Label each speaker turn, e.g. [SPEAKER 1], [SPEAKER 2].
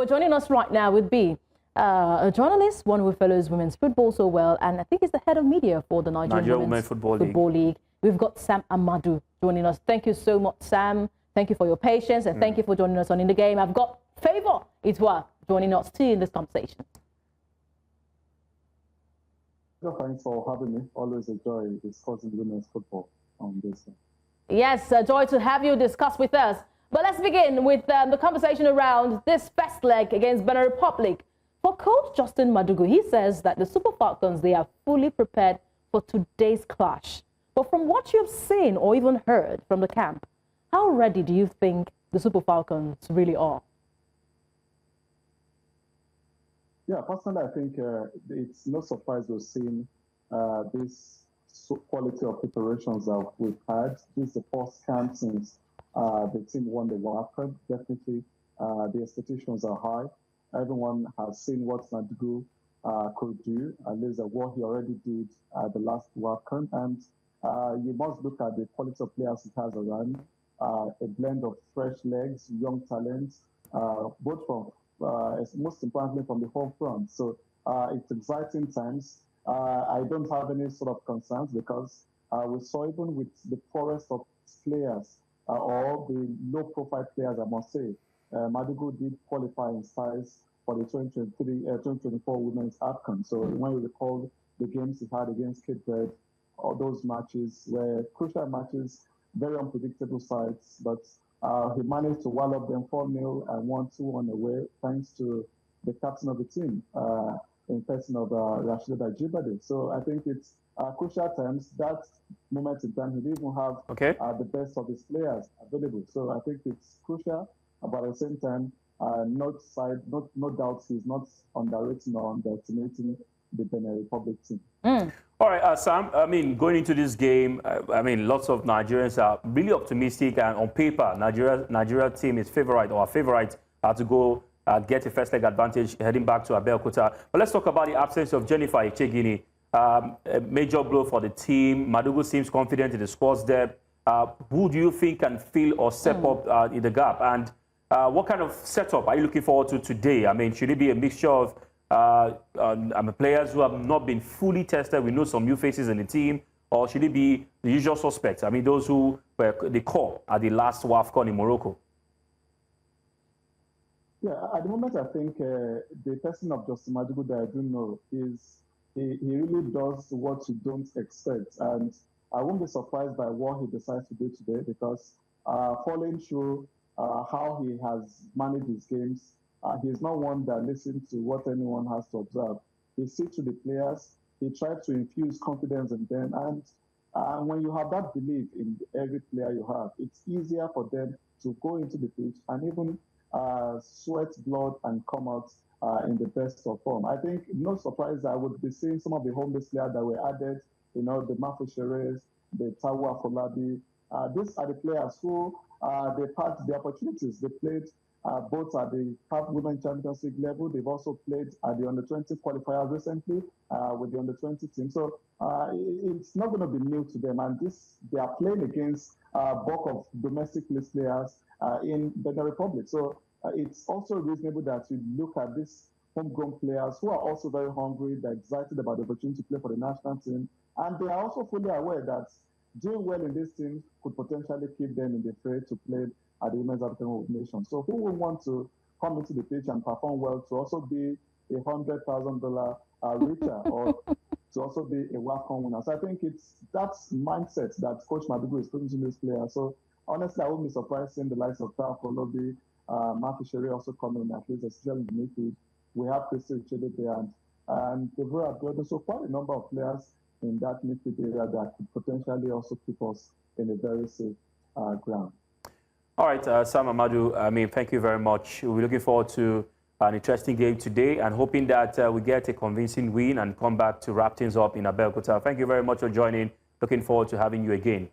[SPEAKER 1] but joining us right now would be a journalist, one who follows women's football so well, and I think he's the head of media for the Nigerian Women's Football League. We've got Sam Amadu joining us. Thank you so much, Sam. Thank you for your patience, and thank you for joining us on In the Game. I've got Favor Itwa joining us too in this conversation.
[SPEAKER 2] Thanks for having me. Always a joy discussing women's football on this.
[SPEAKER 1] Yes, a joy to have you discuss with us. But let's begin with the conversation around this first leg against Benin Republic. For Coach Justin Madugu, he says that the Super Falcons, they are fully prepared for today's clash. But from what you've seen or even heard from the camp, how ready do you think the Super Falcons really are?
[SPEAKER 2] Yeah, personally, I think it's no surprise we've seen this quality of preparations that we've had. This is the first camp since the team won the WAFCON. Definitely, the expectations are high. Everyone has seen what Madugu could do, at least what he already did at the last WAFCON. And you must look at the quality of players he has around, a blend of fresh legs, young talents, both from most importantly from the home front. So it's exciting times. I don't have any sort of concerns because we saw even with the poorest of players or the low-profile players, I must say, Madugu did qualify in size for the 2024 Women's AFCON. So when you recall the games he had against Cape Verde, all those matches were crucial matches, very unpredictable sides, but he managed to wallop them 4-0 and 1-2 away, thanks to the captain of the team, in person of Rashida Jibade. So I think it's crucial times. That moment in time, he didn't even have the best of his players available. So I think it's crucial, but at the same time, no doubt he's not underrating or underestimating the Benin Republic team.
[SPEAKER 3] All right, Sam, I mean, going into this game, I mean, lots of Nigerians are really optimistic, and on paper, Nigeria team is favorite to go get a first leg advantage heading back to Abeokuta. But let's talk about the absence of Jennifer Echegini. A major blow for the team. Madugu seems confident in the squad's depth. Who do you think can fill or step up in the gap? And what kind of setup are you looking forward to today? I mean, should it be a mixture of players who have not been fully tested? We know some new faces in the team. Or should it be the usual suspects? I mean, those who were the core at the last WAFCON in Morocco.
[SPEAKER 2] Yeah, at the moment, I think the person of Justin Madugu that I do know is he really does what you don't expect. And I won't be surprised by what he decides to do today because following through how he has managed his games, he's not one that listens to what anyone has to observe. He sees to the players, he tries to infuse confidence in them, and when you have that belief in every player you have, it's easier for them to go into the pitch and even sweat blood and come out in the best of form. I think no surprise I would be seeing some of the home-based players that were added, you know, the Mafusheres, the Tawa Folabi. These are the players who they had the opportunities. They played both at the CAF Women Champions League level. They've also played at the Under-20 qualifiers recently with the Under-20 team. So it's not going to be new to them. And they are playing against bulk of domestic players in Benin Republic. So it's also reasonable that you look at these homegrown players who are also very hungry. They're excited about the opportunity to play for the national team. And they are also fully aware that doing well in this team could potentially keep them in the fray to play at the Women's African Nation. So who would want to come into the pitch and perform well to also be a $100,000 richer or to also be a WAFCON winner? So I think it's that mindset that Coach Madugu is putting to this player. So honestly, I wouldn't be surprised seeing the likes of Tao Kolobi, Matthew Sherry also coming in, at least especially in the midfield. We have Christy Uchebe there and Deborah Gordon. So quite a number of players in that midfield area that could potentially also keep us in a very safe ground.
[SPEAKER 3] All right, Sam Amadu, I mean, thank you very much. We're looking forward to an interesting game today and hoping that we get a convincing win and come back to wrap things up in Abeokuta. Thank you very much for joining. Looking forward to having you again.